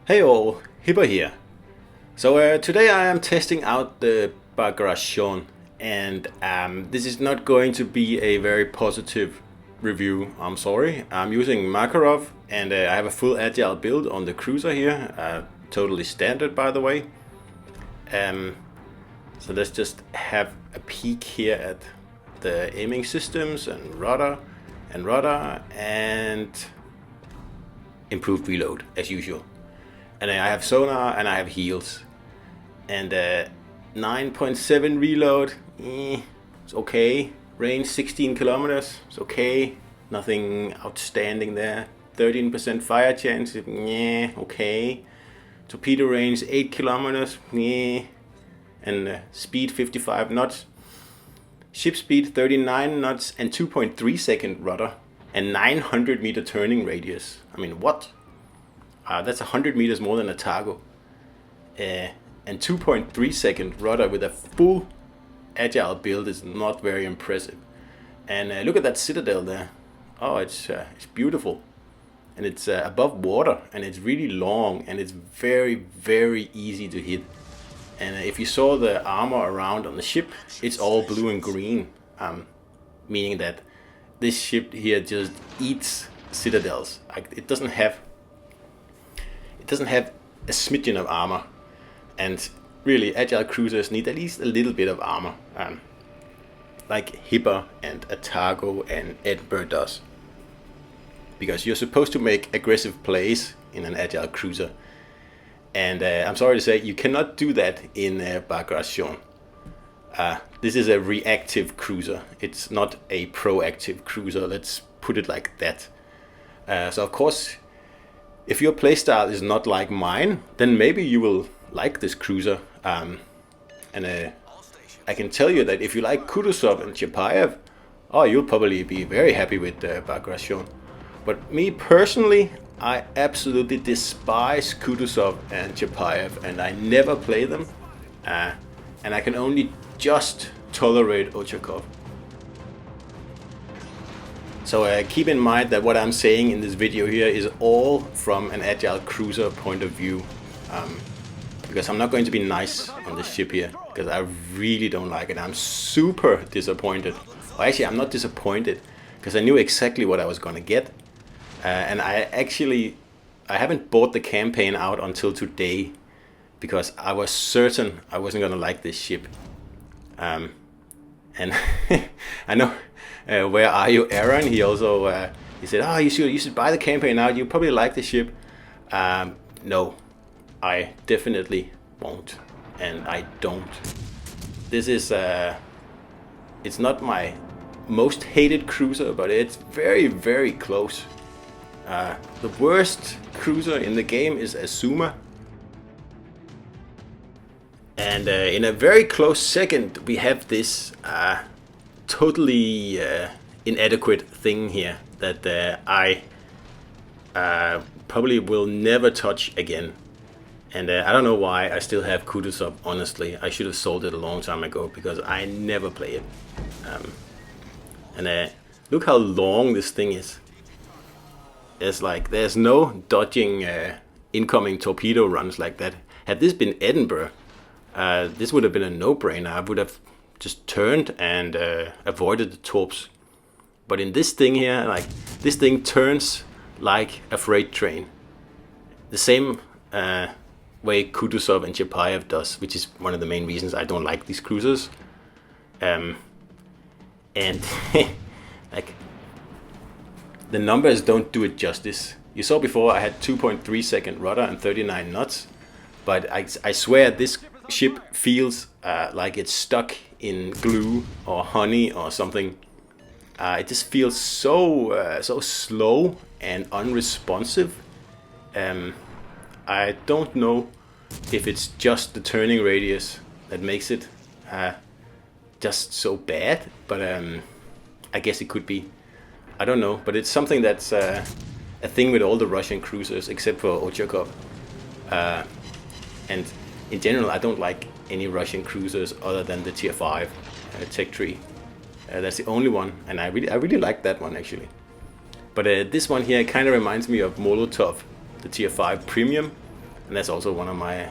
Hey all, Hipper here. So today I am testing out the Bagration, and this is not going to be a very positive review, I'm sorry. I'm using Makarov, and I have a full Agile build on the cruiser here, totally standard by the way. So let's just have a peek here at the aiming systems and rudder and improved reload as usual. And I have sonar and I have heals. And 9.7 reload, it's okay. Range 16 kilometers, it's okay. Nothing outstanding there. 13% fire chance, okay. Torpedo range 8 kilometers, and speed 55 knots. Ship speed 39 knots and 2.3 second rudder and 900 meter turning radius. I mean, what? That's 100 meters more than a Targo. And 2.3 second rudder with a full Agile build is not very impressive. And look at that citadel there. Oh, it's beautiful. And it's above water, and it's really long, and it's very, very easy to hit. And if you saw the armor around on the ship, it's all blue and green, meaning that this ship here just eats citadels. It doesn't have a smidgen of armor, and really Agile cruisers need at least a little bit of armor, like Hipper and a Targo and Edinburgh does, because you're supposed to make aggressive plays in an Agile cruiser, and I'm sorry to say you cannot do that in Bagration. This is a reactive cruiser, it's not a proactive cruiser, let's put it like that. So of course, if your playstyle is not like mine, then maybe you will like this cruiser. I can tell you that if you like Kutuzov and Chapayev, oh, you'll probably be very happy with Bagration. But me personally, I absolutely despise Kutuzov and Chapayev, and I never play them. And I can only just tolerate Ochakov. So keep in mind that what I'm saying in this video here is all from an Agile cruiser point of view, because I'm not going to be nice on this ship here, because I really don't like it. I'm super disappointed. Well, actually, I'm not disappointed, because I knew exactly what I was going to get, and I haven't bought the campaign out until today, because I was certain I wasn't going to like this ship. And I know. Where are you, Aaron? He also he said, "Oh, you should buy the campaign now. You probably like the ship." No, I definitely won't, and I don't. This is it's not my most hated cruiser, but it's very, very close. The worst cruiser in the game is Azuma, and in a very close second we have this totally inadequate thing here that I probably will never touch again. And I don't know why I still have Kutuzov, honestly. I should have sold it a long time ago, because I never play it. And look how long this thing is. There's no dodging incoming torpedo runs like that. Had this been Edinburgh, this would have been a no-brainer. I would have just turned and avoided the torps. But in this thing here, this thing turns like a freight train. The same way Kutuzov and Chapayev does, which is one of the main reasons I don't like these cruisers. And the numbers don't do it justice. You saw before I had 2.3 second rudder and 39 knots, but I swear this ship feels like it's stuck in glue or honey or something. It just feels so slow and unresponsive. I don't know if it's just the turning radius that makes it just so bad, but I guess it could be. I don't know, but it's something that's a thing with all the Russian cruisers except for Ochakov. And in general, I don't like any Russian cruisers other than the Tier 5 Tech Tree. That's the only one, and I really like that one actually. But this one here kind of reminds me of Molotov, the Tier 5 Premium, and that's also one of my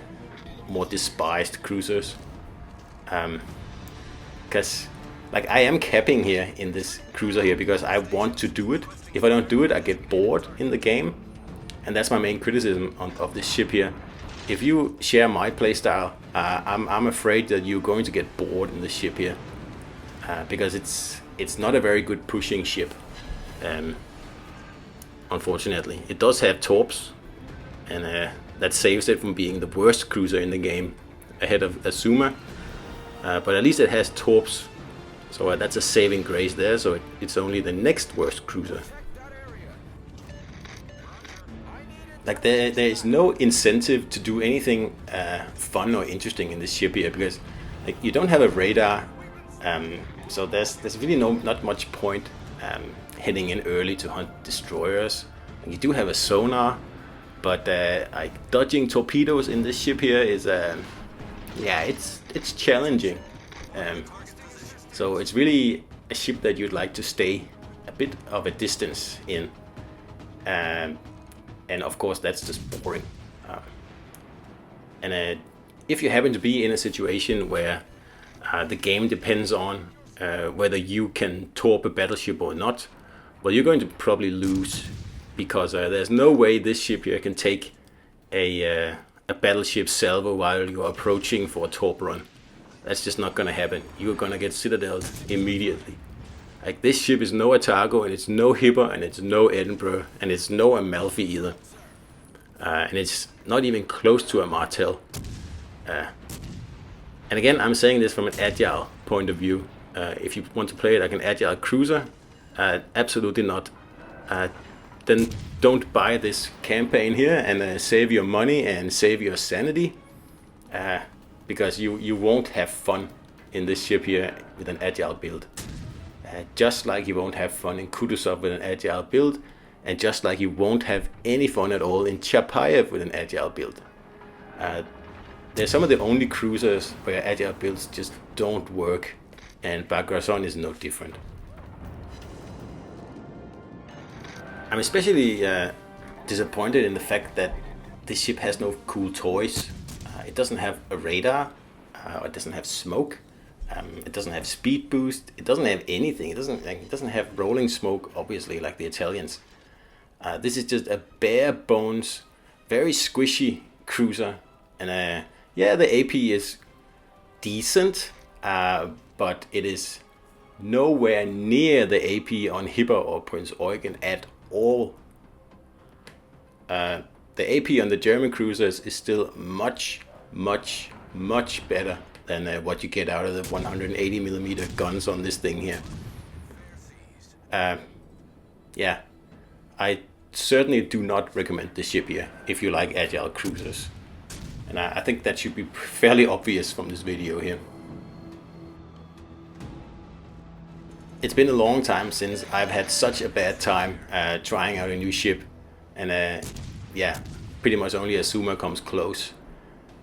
more despised cruisers. Because like I am capping here in this cruiser here because I want to do it. If I don't do it, I get bored in the game, and that's my main criticism of this ship here. If you share my playstyle, I'm afraid that you're going to get bored in the ship here, because it's not a very good pushing ship. Unfortunately, it does have torps, and that saves it from being the worst cruiser in the game, ahead of Azuma. But at least it has torps, so that's a saving grace there. So it's only the next worst cruiser. Like there is no incentive to do anything fun or interesting in this ship here, because like you don't have a radar, so there's really not much point heading in early to hunt destroyers. And you do have a sonar, but like dodging torpedoes in this ship here is yeah, it's challenging. So it's really a ship that you'd like to stay a bit of a distance in. And of course that's just boring. And if you happen to be in a situation where the game depends on whether you can torp a battleship or not, well, you're going to probably lose, because there's no way this ship here can take a battleship salvo while you're approaching for a torp run. That's just not going to happen. You're going to get citadeled immediately. Like this ship is no Otago, and it's no Hipper, and it's no Edinburgh, and it's no Amalfi either. And it's not even close to a Martel. And again, I'm saying this from an Agile point of view. If you want to play it like an Agile cruiser, absolutely not. Then don't buy this campaign here and save your money and save your sanity. Because you won't have fun in this ship here with an Agile build. Just like you won't have fun in Kutuzov with an Agile build, and just like you won't have any fun at all in Chapayev with an Agile build. They're some of the only cruisers where Agile builds just don't work, and Bagration is no different. I'm especially disappointed in the fact that this ship has no cool toys. It doesn't have a radar, or it doesn't have smoke. It doesn't have speed boost. It doesn't have anything. It doesn't have rolling smoke, obviously, like the Italians. This is just a bare bones, very squishy cruiser. And yeah, the AP is decent, but it is nowhere near the AP on Hipper or Prince Eugen at all. The AP on the German cruisers is still much better than what you get out of the 180mm guns on this thing here. Yeah, I certainly do not recommend this ship here if you like Agile cruisers. And I think that should be fairly obvious from this video here. It's been a long time since I've had such a bad time trying out a new ship. And yeah, pretty much only Azuma comes close.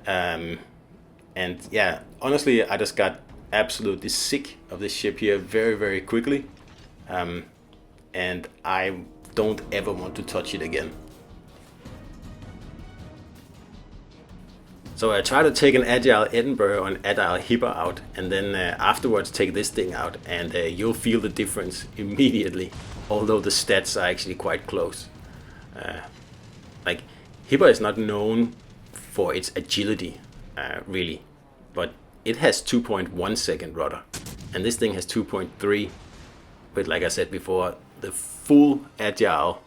And yeah, honestly, I just got absolutely sick of this ship here very quickly. And I don't ever want to touch it again. So I try to take an Agile Edinburgh or an Agile Hipper out, and then afterwards take this thing out, and you'll feel the difference immediately, although the stats are actually quite close. Like, Hipper is not known for its agility, really, but it has 2.1 second rudder, and this thing has 2.3, with, like I said before, the full Agile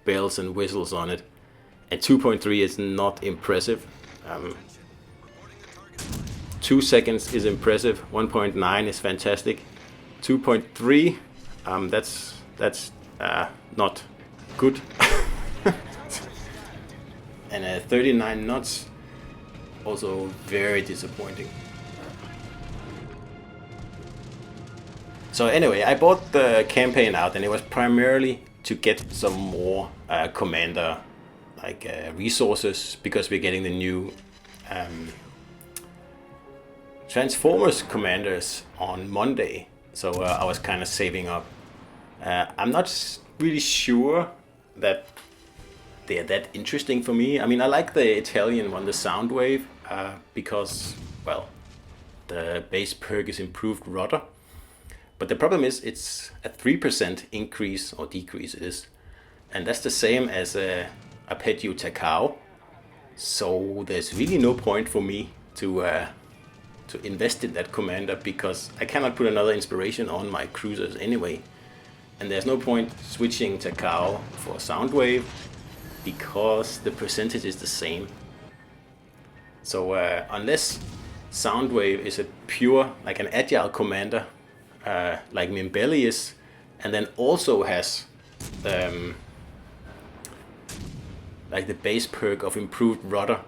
bells and whistles on it, and 2.3 is not impressive. 2 seconds is impressive, 1.9 is fantastic, 2.3 that's not good. And 39 knots, also very disappointing. So anyway, I bought the campaign out, and it was primarily to get some more commander resources, because we're getting the new Transformers commanders on Monday. So I was kind of saving up. I'm not really sure that they're that interesting for me. I mean, I like the Italian one, the Soundwave, because, well, the base perk is improved rudder. But the problem is it's a 3% increase or decrease it is. And that's the same as a Arpeggio Takao. So there's really no point for me to invest in that commander, because I cannot put another inspiration on my cruisers anyway. And there's no point switching Takao for Soundwave, because the percentage is the same. So unless Soundwave is a pure, like an Agile commander, like Mimbelli is, and then also has like the base perk of improved rudder,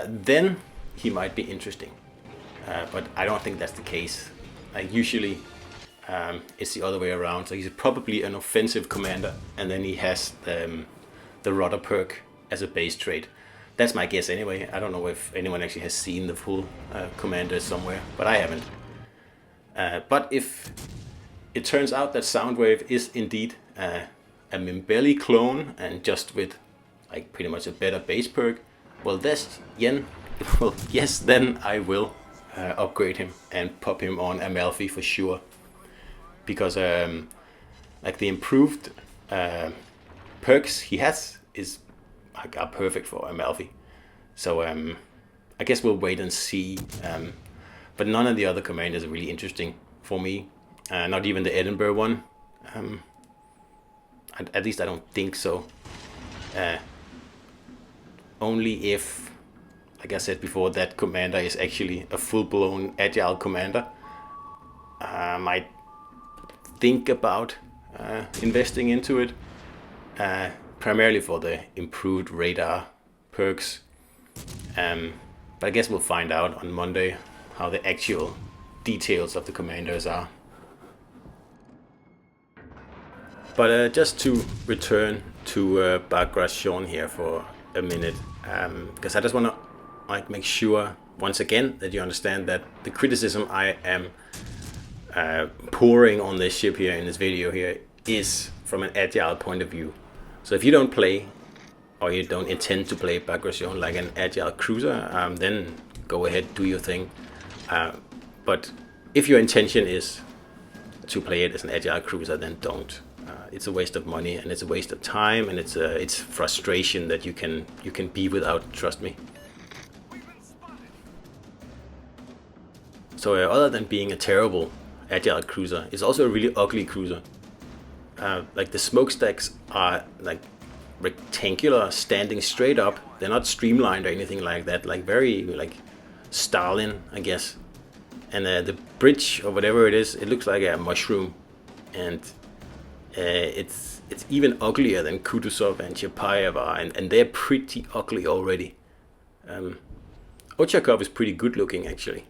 then he might be interesting. But I don't think that's the case. Like usually it's the other way around. So he's probably an offensive commander, and then he has the rudder perk as a base trait. That's my guess anyway. I don't know if anyone actually has seen the full commander somewhere, but I haven't. But if it turns out that Soundwave is indeed a Mimbelli clone, and just with like pretty much a better base perk, well, yes, then I will upgrade him and pop him on Amalfi for sure. Because like the improved perks he has are perfect for Amalfi. So I guess we'll wait and see. But none of the other commanders are really interesting for me. Not even the Edinburgh one. At least I don't think so. Only if, like I said before, that commander is actually a full-blown Agile commander. I might think about investing into it. Primarily for the improved radar perks. But I guess we'll find out on Monday how the actual details of the commanders are. But just to return to Bagration here for a minute, because I just want to like make sure once again that you understand that the criticism I am pouring on this ship here in this video here is from an Agile point of view. So if you don't play, or you don't intend to play Bagration like an Agile cruiser, then go ahead, do your thing. But if your intention is to play it as an Agile cruiser, then don't. It's a waste of money, and it's a waste of time, and it's frustration that you can be without. Trust me. So other than being a terrible Agile cruiser, it's also a really ugly cruiser. Like the smokestacks are like rectangular, standing straight up. They're not streamlined or anything like that. Like very like Stalin, I guess. And the bridge or whatever it is, it looks like a mushroom, and it's even uglier than Kutuzov and Chapayev are, and they're pretty ugly already. Ochakov is pretty good looking actually.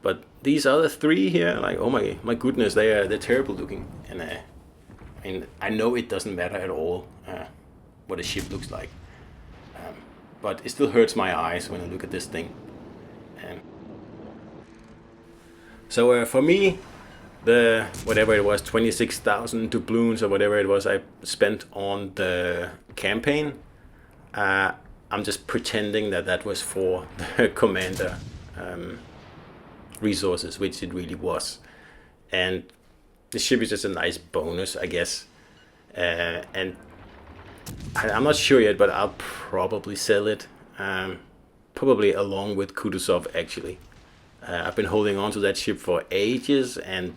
But these other three here, like, oh my goodness, they're terrible looking. And I mean, I know it doesn't matter at all what a ship looks like, but it still hurts my eyes when I look at this thing. So for me, the whatever it was, 26,000 doubloons or whatever it was I spent on the campaign, I'm just pretending that was for the commander resources, which it really was. And the ship is just a nice bonus, I guess. And I'm not sure yet, but I'll probably sell it. Probably along with Kutuzov, actually. I've been holding on to that ship for ages, and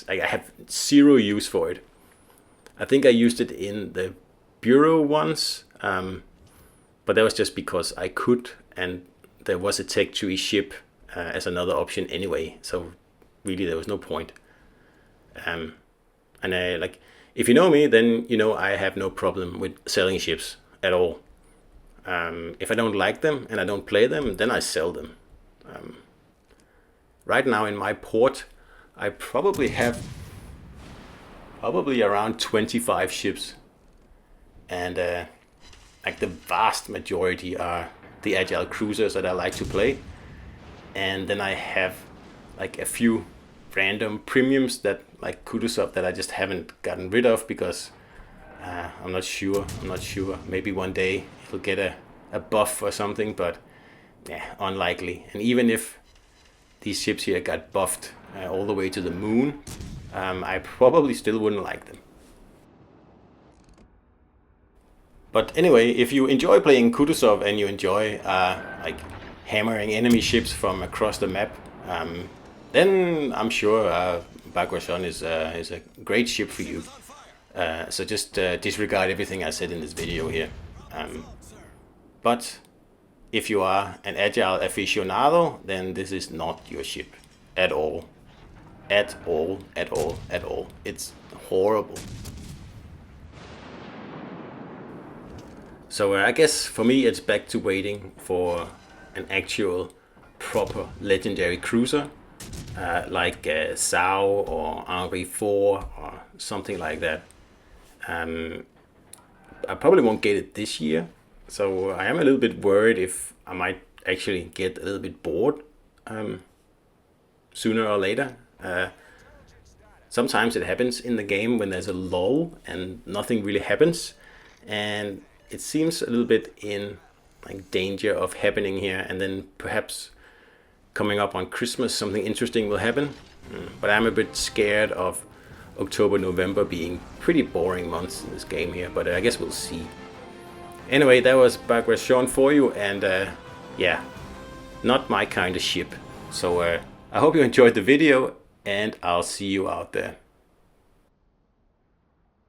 I have zero use for it. I think I used it in the Bureau once, but that was just because I could, and there was a Tech 3 ship as another option anyway, so really there was no point. And like, if you know me, then you know I have no problem with selling ships at all. If I don't like them and I don't play them, then I sell them. Right now in my port, I probably have around 25 ships, and like the vast majority are the Agile cruisers that I like to play, and then I have like a few random premiums that like Kutuzov that I just haven't gotten rid of because I'm not sure. Maybe one day it'll get a buff or something, but yeah, unlikely. And even if these ships here got buffed all the way to the moon, I probably still wouldn't like them. But anyway, if you enjoy playing Kutuzov and you enjoy like hammering enemy ships from across the map, then I'm sure Bagration is a great ship for you. So just disregard everything I said in this video here. But if you are an Agile aficionado, then this is not your ship at all. At all. It's horrible. So I guess for me it's back to waiting for an actual proper legendary cruiser like SAO or RV4 or something like that. I probably won't get it this year, so I am a little bit worried if I might actually get a little bit bored sooner or later. Sometimes it happens in the game when there's a lull and nothing really happens, and it seems a little bit in like danger of happening here, and then perhaps coming up on Christmas something interesting will happen. But I'm a bit scared of October, November being pretty boring months in this game here, but I guess we'll see. Anyway, that was Bagration for you, and yeah, not my kind of ship. So I hope you enjoyed the video, and I'll see you out there.